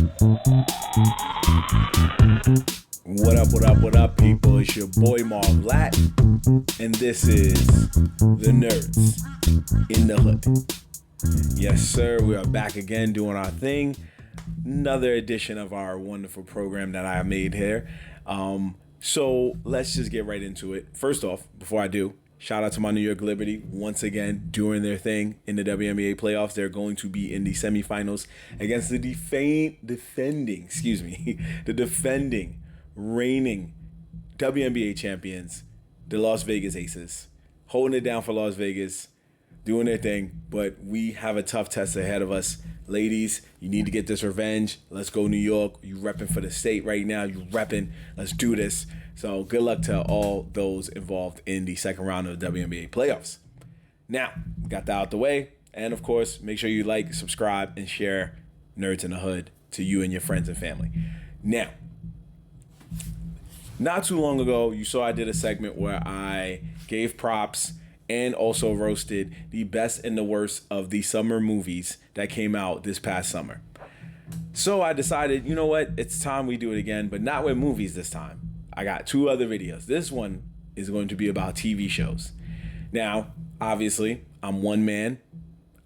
What up, what up, what up, people? It's your boy Marv, and this is The Nerds in the Hood. Yes, sir, we are back again doing our thing. Another edition of our wonderful program that I made here. So let's just get right into it. First off, before I do, shout out to my New York Liberty once again doing their thing in the WNBA playoffs. They're going to be in the semifinals against the defending reigning WNBA champions, the Las Vegas Aces, holding it down for Las Vegas, doing their thing. But we have a tough test ahead of us. Ladies, you need to get this revenge. Let's go New York. You repping for the state right now. You repping. Let's do this. So good luck to all those involved in the second round of the WNBA playoffs. Now, we got that out the way. And of course, make sure you like, subscribe, and share Nerds in the Hood to you and your friends and family. Now, not too long ago, you saw I did a segment where I gave props and also roasted the best and the worst of the summer movies that came out this past summer. So I decided, you know what? It's time we do it again, but not with movies this time. I got two other videos. This one is going to be about TV shows. Now, obviously, I'm one man.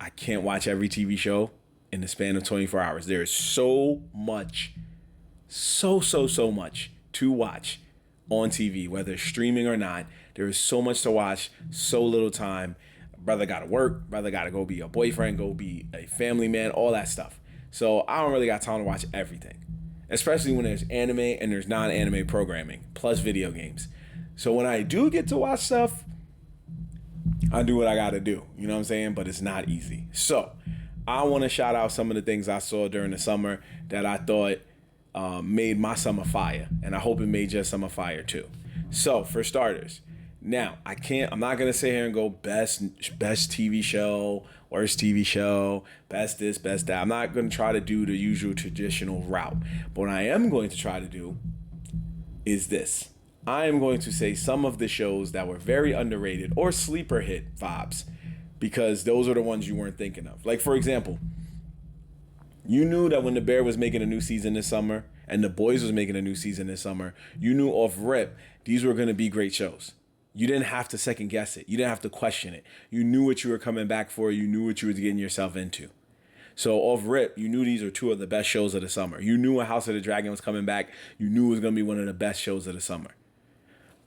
I can't watch every TV show in the span of 24 hours. There is so much to watch on TV, whether it's streaming or not. There is so much to watch, so little time. Brother got to work, brother got to go be a boyfriend, go be a family man, all that stuff. So I don't really got time to watch everything, especially when there's anime and there's non-anime programming, plus video games. So when I do get to watch stuff, I do what I got to do, you know what I'm saying? But it's not easy. So I want to shout out some of the things I saw during the summer that I thought made my summer fire, and I hope it made your summer fire too. So for starters, now I'm not gonna sit here and go best TV show, worst TV show, best this, best that. I'm not gonna try to do the usual traditional route. But what I am going to try to do is this. I am going to say some of the shows that were very underrated or sleeper hit vibes, because those are the ones you weren't thinking of. Like, for example, you knew that when The Bear was making a new season this summer and The Boys was making a new season this summer, you knew off rip these were going to be great shows. You didn't have to second guess it. You didn't have to question it. You knew what you were coming back for. You knew what you were getting yourself into. So off rip, you knew these were two of the best shows of the summer. You knew A House of the Dragon was coming back. You knew it was going to be one of the best shows of the summer.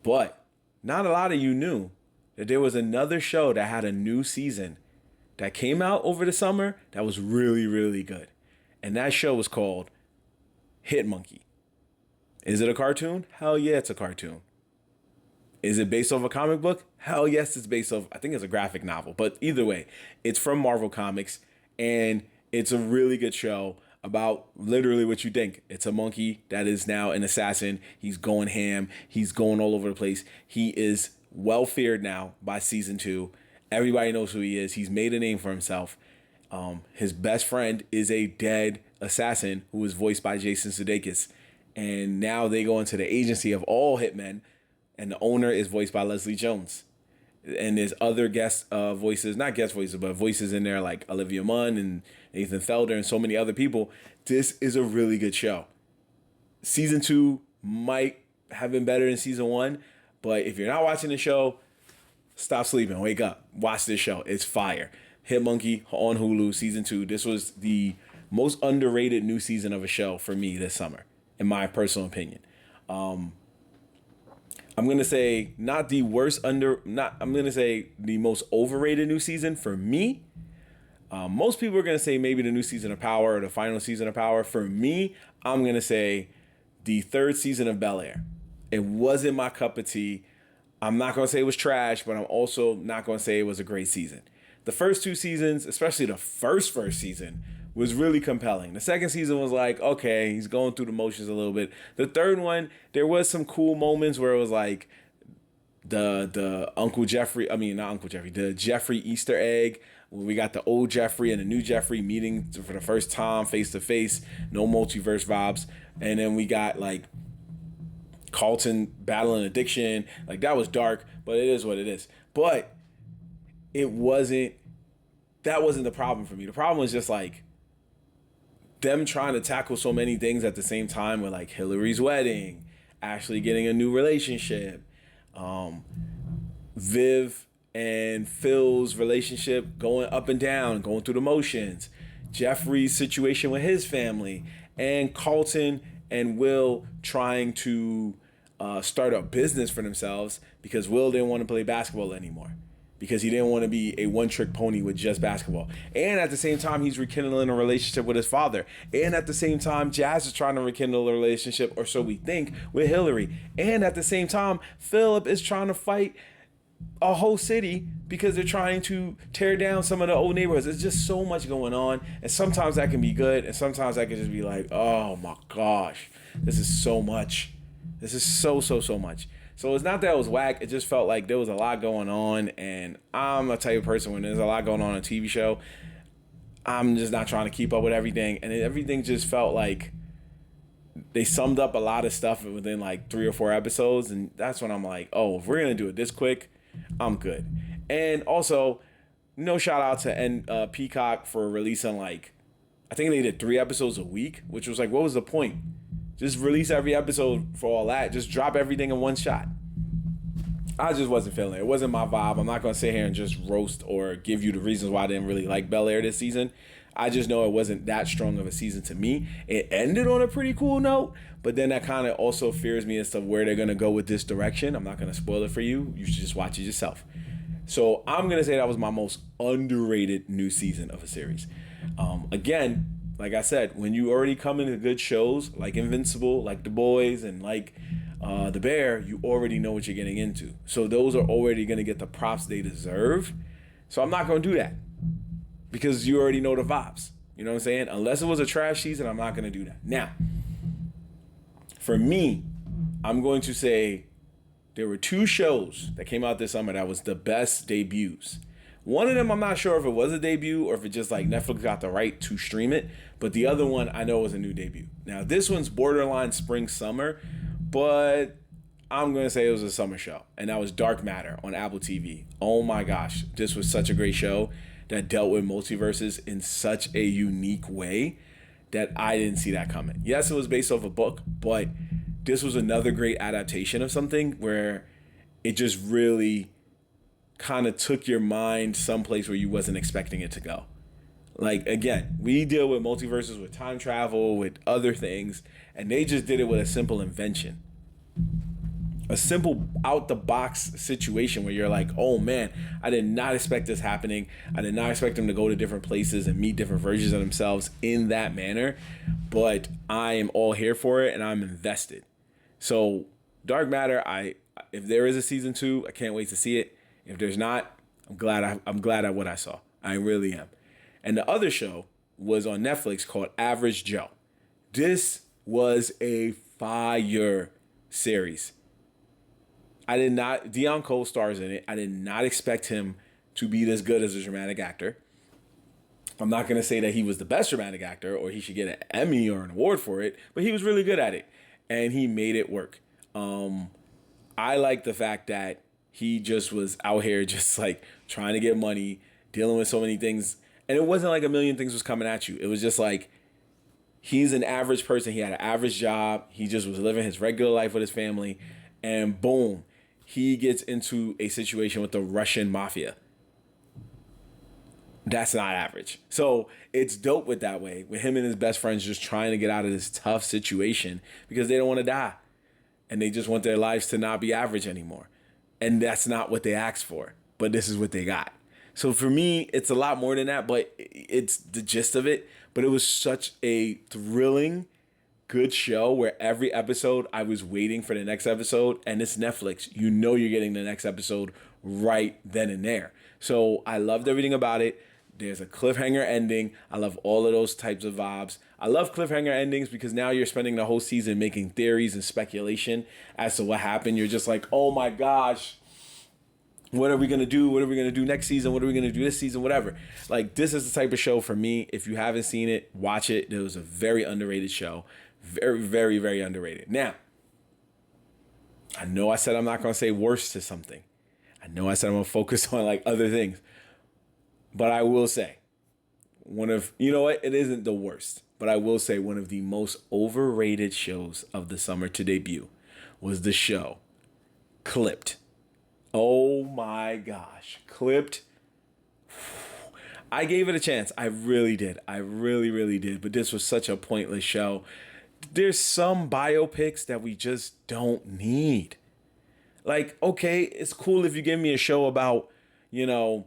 But not a lot of you knew that there was another show that had a new season that came out over the summer that was really, really good. And that show was called Hit Monkey. Is it a cartoon? Hell yeah, it's a cartoon. Is it based off a comic book? Hell yes, it's based off, I think it's a graphic novel. But either way, it's from Marvel Comics, and it's a really good show about literally what you think. It's a monkey that is now an assassin. He's going ham. He's going all over the place. He is well feared now by season 2. Everybody knows who he is. He's made a name for himself. His best friend is a dead assassin who was voiced by Jason Sudeikis. And now they go into the agency of all hitmen, and the owner is voiced by Leslie Jones. And there's other guest voices, not guest voices, but voices in there like Olivia Munn and Nathan Felder and so many other people. This is a really good show. Season 2 might have been better than season 1, but if you're not watching the show, stop sleeping, wake up, watch this show. It's fire. Hit Monkey on Hulu, season 2. This was the most underrated new season of a show for me this summer, in my personal opinion. I'm gonna say I'm gonna say the most overrated new season for me. Most people are gonna say maybe the new season of Power or the final season of Power. For me, I'm gonna say the third season of Bel-Air. It wasn't my cup of tea. I'm not gonna say it was trash, but I'm also not gonna say it was a great season. The first 2 seasons, especially the first season, was really compelling. The second season was like, okay, he's going through the motions a little bit. The third one, there was some cool moments where it was like the Jeffrey Easter egg, where we got the old Jeffrey and the new Jeffrey meeting for the first time face to face, no multiverse vibes. And then we got like Carlton battling addiction. Like, that was dark, but it is what it is. But that wasn't the problem for me. The problem was just like them trying to tackle so many things at the same time with like Hillary's wedding, Ashley getting a new relationship, Viv and Phil's relationship going up and down, going through the motions, Jeffrey's situation with his family, and Carlton and Will trying to start a business for themselves because Will didn't want to play basketball anymore because he didn't want to be a one-trick pony with just basketball. And at the same time, he's rekindling a relationship with his father. And at the same time, Jazz is trying to rekindle a relationship, or so we think, with Hillary. And at the same time, Philip is trying to fight a whole city because they're trying to tear down some of the old neighborhoods. There's just so much going on. And sometimes that can be good. And sometimes that can just be like, oh my gosh, this is so much. This is so much. So it's not that it was whack. It just felt like there was a lot going on. And I'm a type of person when there's a lot going on a TV show, I'm just not trying to keep up with everything. And everything just felt like they summed up a lot of stuff within like 3 or 4 episodes. And that's when I'm like, oh, if we're going to do it this quick, I'm good. And also, no shout out to Peacock for releasing like, I think they did 3 episodes a week, which was like, what was the point? Just release every episode for all that. Just drop everything in one shot. I just wasn't feeling it. It wasn't my vibe. I'm not going to sit here and just roast or give you the reasons why I didn't really like Bel Air this season. I just know it wasn't that strong of a season to me. It ended on a pretty cool note, but then that kind of also fears me as to where they're going to go with this direction. I'm not going to spoil it for you. You should just watch it yourself. So I'm going to say that was my most underrated new season of a series. Again, like I said, when you already come into good shows like Invincible, like The Boys, and like The Bear, you already know what you're getting into. So those are already going to get the props they deserve. So I'm not going to do that because you already know the vibes. You know what I'm saying? Unless it was a trash season, I'm not going to do that. Now, for me, I'm going to say there were 2 shows that came out this summer that was the best debuts. One of them, I'm not sure if it was a debut or if it just like Netflix got the right to stream it. But the other one, I know was a new debut. Now, this one's borderline spring-summer, but I'm going to say it was a summer show. And that was Dark Matter on Apple TV. Oh my gosh, this was such a great show that dealt with multiverses in such a unique way that I didn't see that coming. Yes, it was based off a book, but this was another great adaptation of something where it just really kind of took your mind someplace where you wasn't expecting it to go. Like, again, we deal with multiverses, with time travel, with other things, and they just did it with a simple invention. A simple out-the-box situation where you're like, oh man, I did not expect this happening. I did not expect them to go to different places and meet different versions of themselves in that manner, but I am all here for it and I'm invested. So, Dark Matter, if there is a season 2, I can't wait to see it. If there's not, I'm glad at what I saw. I really am. And the other show was on Netflix called Average Joe. This was a fire series. Dion Cole stars in it. I did not expect him to be this good as a dramatic actor. I'm not going to say that he was the best dramatic actor or he should get an Emmy or an award for it, but he was really good at it. And he made it work. I like the fact that he just was out here just like trying to get money, dealing with so many things. And it wasn't like a million things was coming at you. It was just like, he's an average person. He had an average job. He just was living his regular life with his family. And boom, he gets into a situation with the Russian mafia. That's not average. So it's dope with that way, with him and his best friends just trying to get out of this tough situation because they don't want to die. And they just want their lives to not be average anymore. And that's not what they asked for, but this is what they got. So for me, it's a lot more than that, but it's the gist of it. But it was such a thrilling, good show where every episode I was waiting for the next episode, and it's Netflix. You know you're getting the next episode right then and there. So I loved everything about it. There's a cliffhanger ending. I love all of those types of vibes. I love cliffhanger endings because now you're spending the whole season making theories and speculation as to what happened. You're just like, oh my gosh, what are we going to do? What are we going to do next season? What are we going to do this season? Whatever. Like, this is the type of show for me. If you haven't seen it, watch it. It was a very underrated show. Very, very, very underrated. Now, I know I said I'm not going to say worse to something. I know I said I'm going to focus on like other things. But I will say, you know what? It isn't the worst. But I will say one of the most overrated shows of the summer to debut was the show Clipped. Oh my gosh. Clipped. I gave it a chance. I really did. I really, really did. But this was such a pointless show. There's some biopics that we just don't need. Like, okay, it's cool if you give me a show about, you know,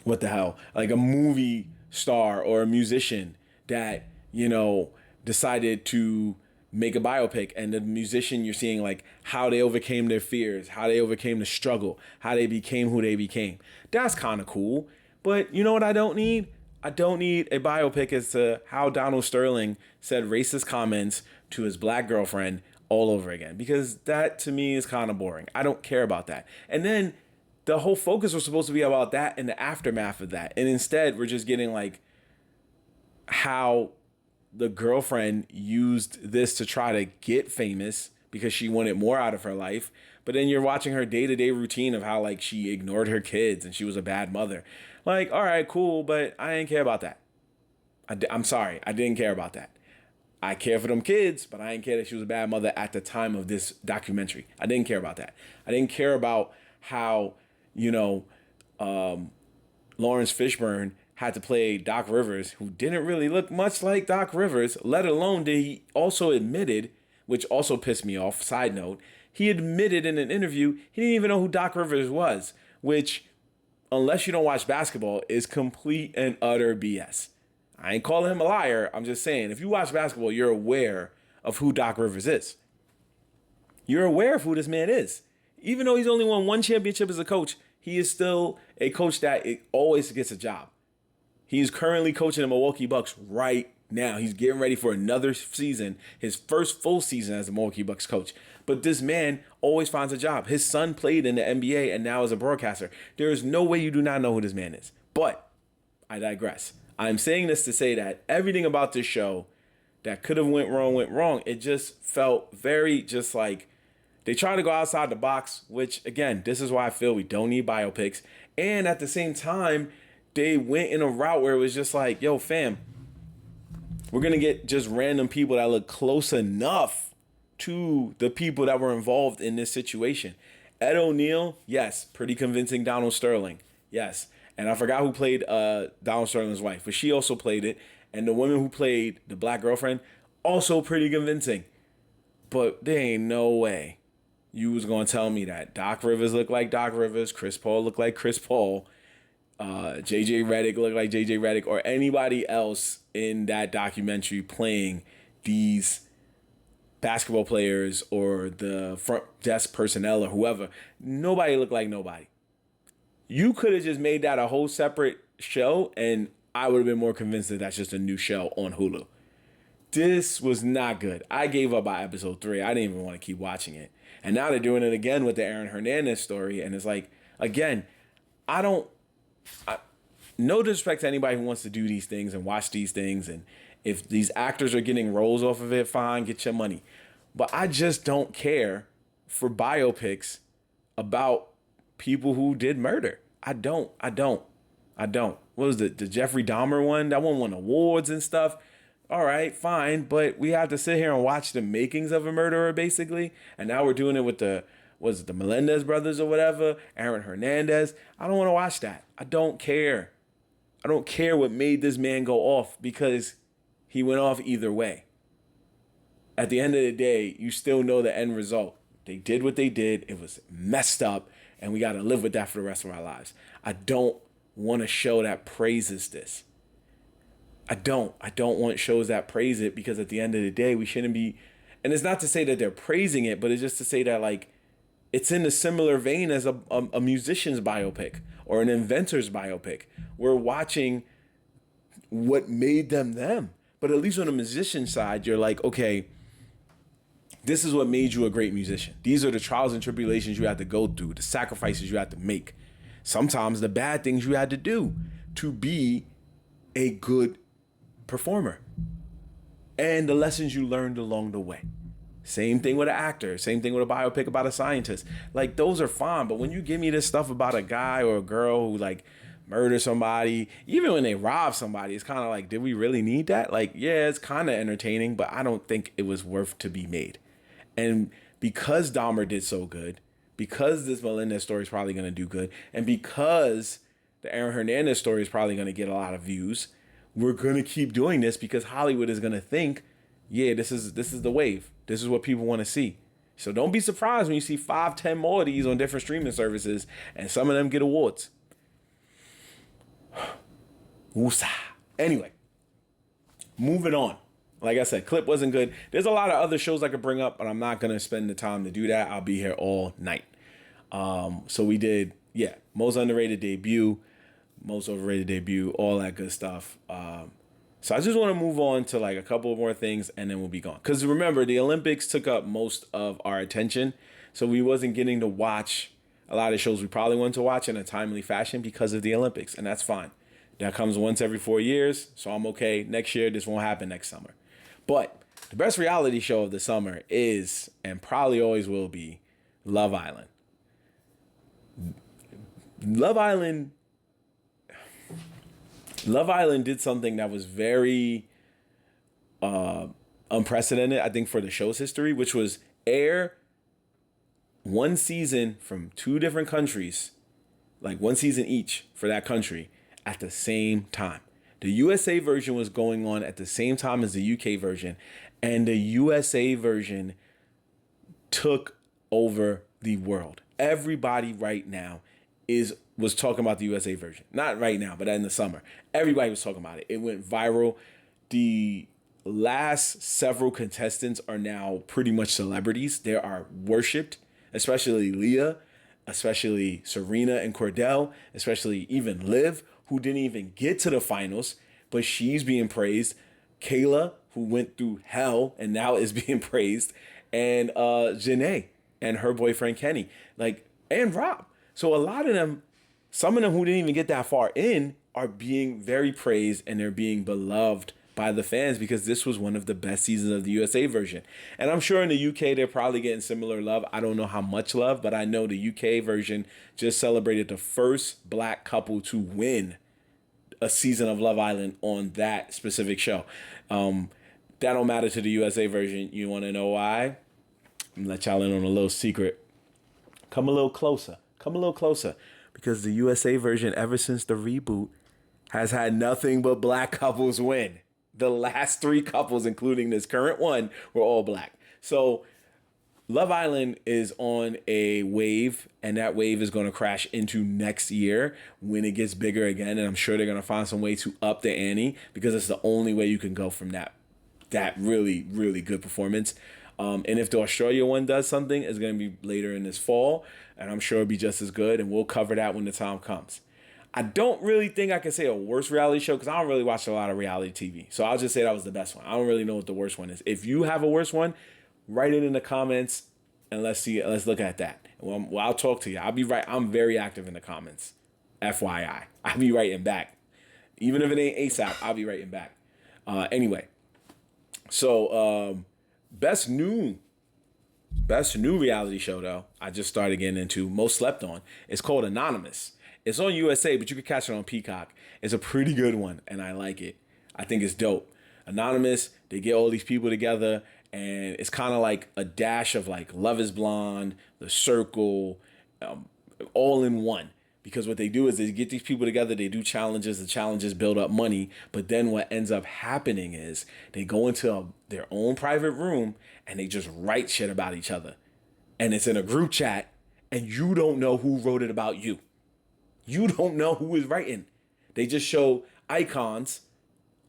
what the hell, like a movie star or a musician that, you know, decided to make a biopic, and the musician, you're seeing like how they overcame their fears, how they overcame the struggle, how they became who they became. That's kind of cool. But you know what I don't need? I don't need a biopic as to how Donald Sterling said racist comments to his black girlfriend all over again, because that to me is kind of boring. I don't care about that. And then the whole focus was supposed to be about that and the aftermath of that. And instead, we're just getting like how the girlfriend used this to try to get famous because she wanted more out of her life. But then you're watching her day-to-day routine of how like she ignored her kids and she was a bad mother. Like, all right, cool, but I didn't care about that. I'm sorry, I didn't care about that. I care for them kids, but I didn't care that she was a bad mother at the time of this documentary. I didn't care about that. I didn't care about how, you know, Lawrence Fishburne had to play Doc Rivers, who didn't really look much like Doc Rivers, let alone did he also admitted, which also pissed me off, side note, he admitted in an interview he didn't even know who Doc Rivers was, which, unless you don't watch basketball, is complete and utter BS. I ain't calling him a liar. I'm just saying, if you watch basketball, you're aware of who Doc Rivers is. You're aware of who this man is. Even though he's only won one championship as a coach, he is still a coach that always gets a job. He's currently coaching the Milwaukee Bucks right now. He's getting ready for another season, his first full season as a Milwaukee Bucks coach. But this man always finds a job. His son played in the NBA and now is a broadcaster. There is no way you do not know who this man is. But I digress. I'm saying this to say that everything about this show that could have went wrong. It just felt very just like they try to go outside the box, which, again, this is why I feel we don't need biopics. And at the same time, they went in a route where it was just like, yo, fam, we're going to get just random people that look close enough to the people that were involved in this situation. Ed O'Neill, yes, pretty convincing. Donald Sterling, yes. And I forgot who played Donald Sterling's wife, but she also played it. And the woman who played the black girlfriend, also pretty convincing. But there ain't no way you was going to tell me that Doc Rivers looked like Doc Rivers, Chris Paul looked like Chris Paul, JJ Redick looked like JJ Redick, or anybody else in that documentary playing these basketball players or the front desk personnel or whoever. Nobody looked like nobody. You could have just made that a whole separate show, and I would have been more convinced that that's just a new show on Hulu. This was not good. I gave up by episode 3. I didn't even want to keep watching it. And now they're doing it again with the Aaron Hernandez story. And it's like, again, no disrespect to anybody who wants to do these things and watch these things. And if these actors are getting roles off of it, fine, get your money. But I just don't care for biopics about people who did murder. I don't. What was the Jeffrey Dahmer one? That one won awards and stuff. All right, fine. But we have to sit here and watch the makings of a murderer, basically. And now we're doing it with the Melendez brothers or whatever, Aaron Hernandez. I don't want to watch that. I don't care. I don't care what made this man go off, because he went off either way. At the end of the day, you still know the end result. They did what they did. It was messed up, and we got to live with that for the rest of our lives. I don't want a show that praises this. I don't want shows that praise it, because at the end of the day, we shouldn't be, and it's not to say that they're praising it, but it's just to say that, like, it's in a similar vein as a musician's biopic or an inventor's biopic. We're watching what made them them. But at least on the musician side, you're like, okay, this is what made you a great musician. These are the trials and tribulations you had to go through, the sacrifices you had to make. Sometimes the bad things you had to do to be a good performer. And the lessons you learned along the way. Same thing with an actor. Same thing with a biopic about a scientist. Like, those are fine. But when you give me this stuff about a guy or a girl who, like, murder somebody, even when they rob somebody, it's kind of like, did we really need that? Like, yeah, it's kind of entertaining, but I don't think it was worth to be made. And because Dahmer did so good, because this Melendez story is probably going to do good, and because the Aaron Hernandez story is probably going to get a lot of views, we're going to keep doing this because Hollywood is going to think, yeah, this is the wave. This is what people want to see. So don't be surprised when you see 5, 10 more of these on different streaming services, and some of them get awards. Woosah. Anyway, moving on. Like I said, clip wasn't good. There's a lot of other shows I could bring up, but I'm not going to spend the time to do that. I'll be here all night. So we did, most underrated debut, most overrated debut, all that good stuff. So I just want to move on to like a couple more things and then we'll be gone. Because remember, the Olympics took up most of our attention. So we wasn't getting to watch a lot of shows we probably wanted to watch in a timely fashion because of the Olympics. And that's fine. That comes once every 4 years. So I'm okay. Next year, this won't happen next summer. But the best reality show of the summer is, and probably always will be, Love Island. Love Island did something that was very unprecedented, I think, for the show's history, which was air one season from 2 different countries, like one season each for that country at the same time. The USA version was going on at the same time as the UK version, and the USA version took over the world. Everybody right now was talking about the USA version. Not right now, but in the summer. Everybody was talking about it. It went viral. The last several contestants are now pretty much celebrities. They are worshipped, especially Leah, especially Serena and Cordell, especially even Liv, who didn't even get to the finals, but she's being praised. Kayla, who went through hell and now is being praised, and Janae and her boyfriend Kenny, and Rob. So a lot of them, some of them who didn't even get that far in, are being very praised and they're being beloved by the fans because this was one of the best seasons of the USA version. And I'm sure in the UK, they're probably getting similar love. I don't know how much love, but I know the UK version just celebrated the first black couple to win a season of Love Island on that specific show. That don't matter to the USA version. You want to know why? I'm gonna let y'all in on a little secret. Come a little closer. Because the USA version, ever since the reboot, has had nothing but black couples win. The last 3 couples, including this current one, were all black. So Love Island is on a wave, and that wave is going to crash into next year when it gets bigger again. And I'm sure they're going to find some way to up the ante because it's the only way you can go from that really, really good performance. And if the Australia one does something, it's going to be later in this fall, and I'm sure it'll be just as good, and we'll cover that when the time comes. I don't really think I can say a worse reality show because I don't really watch a lot of reality TV. So I'll just say that was the best one. I don't really know what the worst one is. If you have a worse one, write it in the comments and let's look at that. Well, I'll talk to you. I'll be right. I'm very active in the comments. FYI. I'll be writing back. Even if it ain't ASAP, I'll be writing back. Anyway. So, best new reality show, though, I just started getting into, most slept on. It's called Anonymous. It's on USA, but you can catch it on Peacock. It's a pretty good one, and I like it. I think it's dope. Anonymous, they get all these people together, and it's kind of like a dash of like Love is Blonde, The Circle, all in one. Because what they do is they get these people together, they do challenges, the challenges build up money, but then what ends up happening is they go into their own private room and they just write shit about each other. And it's in a group chat, and you don't know who wrote it about you. You don't know who is writing. They just show icons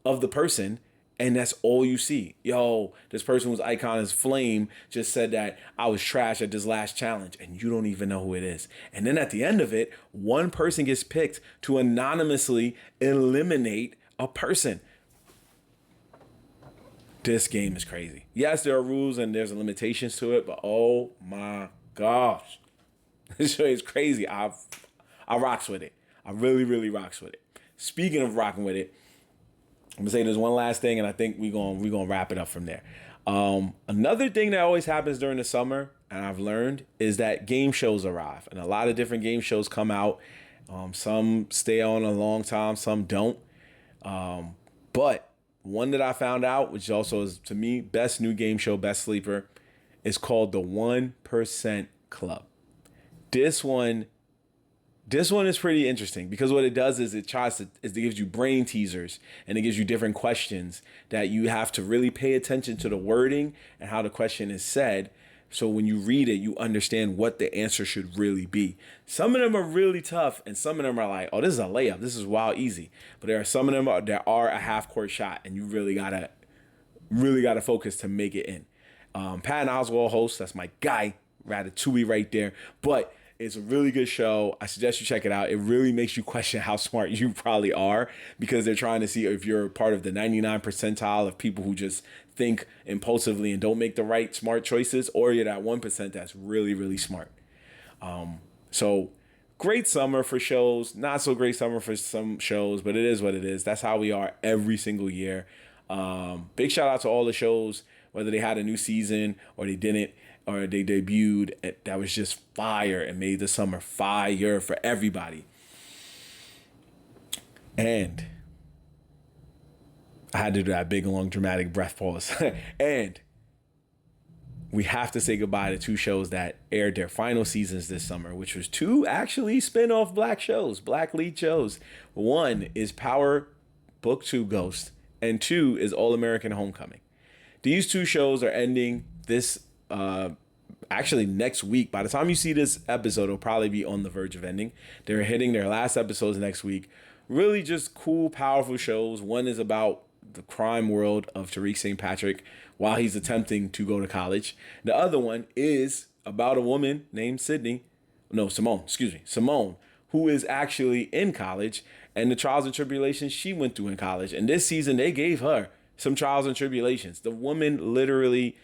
of the person, and that's all you see. Yo, this person whose icon is Flame just said that I was trash at this last challenge, and you don't even know who it is. And then at the end of it, one person gets picked to anonymously eliminate a person. This game is crazy. Yes, there are rules and there's limitations to it, but oh my gosh. This show is crazy. I rocks with it. I really, really rocks with it. Speaking of rocking with it, I'm gonna say there's one last thing, and I think we're gonna wrap it up from there. Another thing that always happens during the summer, and I've learned, is that game shows arrive, and a lot of different game shows come out, Some stay on a long time, some don't. But one that I found out, which also is to me best new game show, best sleeper, is called the 1% Club. This one is pretty interesting because what it does is it gives you brain teasers and it gives you different questions that you have to really pay attention to the wording and how the question is said. So when you read it, you understand what the answer should really be. Some of them are really tough and some of them are like, oh, this is a layup. This is wild easy. But there are some of them that are a half court shot and you really gotta focus to make it in. Patton Oswalt hosts. That's my guy. Ratatouille right there. But it's a really good show. I suggest you check it out. It really makes you question how smart you probably are because they're trying to see if you're part of the 99 percentile of people who just think impulsively and don't make the right smart choices, or you're that 1% that's really, really smart. So great summer for shows. Not so great summer for some shows, but it is what it is. That's how we are every single year. Big shout out to all the shows, whether they had a new season or they didn't, or they debuted, that was just fire and made the summer fire for everybody. And I had to do that big, long, dramatic breath pause. And we have to say goodbye to two shows that aired their final seasons this summer, which was two actually spin-off black lead shows. One is Power Book 2 Ghost, and two is All American Homecoming. These two shows are ending this actually next week. By the time you see this episode, it'll probably be on the verge of ending. They're hitting their last episodes next week. Really just cool, powerful shows. One is about the crime world of Tariq St. Patrick while he's attempting to go to college. The other one is about a woman named Simone, who is actually in college and the trials and tribulations she went through in college. And this season, they gave her some trials and tribulations. The woman literally,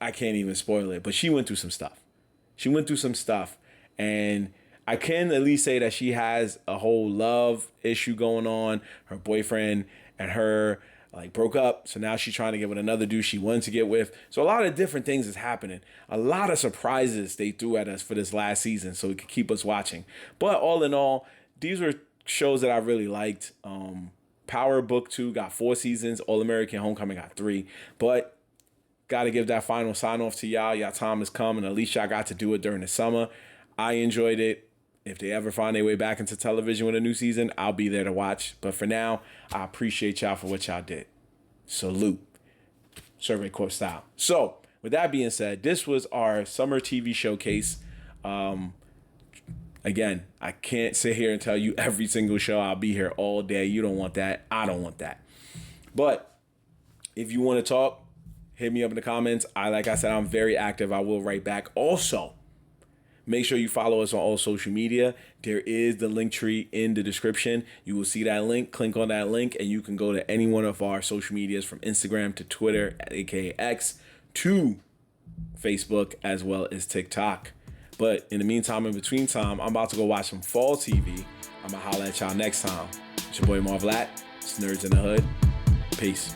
I can't even spoil it, but she went through some stuff. And I can at least say that she has a whole love issue going on. Her boyfriend and her broke up. So now she's trying to get with another dude she wanted to get with. So a lot of different things is happening. A lot of surprises they threw at us for this last season so it could keep us watching. But all in all, these were shows that I really liked. Power Book 2 got 4 seasons. All American Homecoming got 3. But got to give that final sign off to y'all. Y'all time has come, and at least y'all got to do it during the summer. I enjoyed it. If they ever find their way back into television with a new season, I'll be there to watch. But for now, I appreciate y'all for what y'all did. Salute. Survey Court style. So, with that being said, this was our summer TV showcase. Again, I can't sit here and tell you every single show. I'll be here all day. You don't want that. I don't want that. But if you want to talk, hit me up in the comments. Like I said, I'm very active. I will write back. Also, make sure you follow us on all social media. There is the link tree in the description. You will see that link. Click on that link, and you can go to any one of our social medias from Instagram to Twitter, aka X, to Facebook, as well as TikTok. But in the meantime, in between time, I'm about to go watch some fall TV. I'm going to holler at y'all next time. It's your boy Marv. It's Nerds in the Hood. Peace.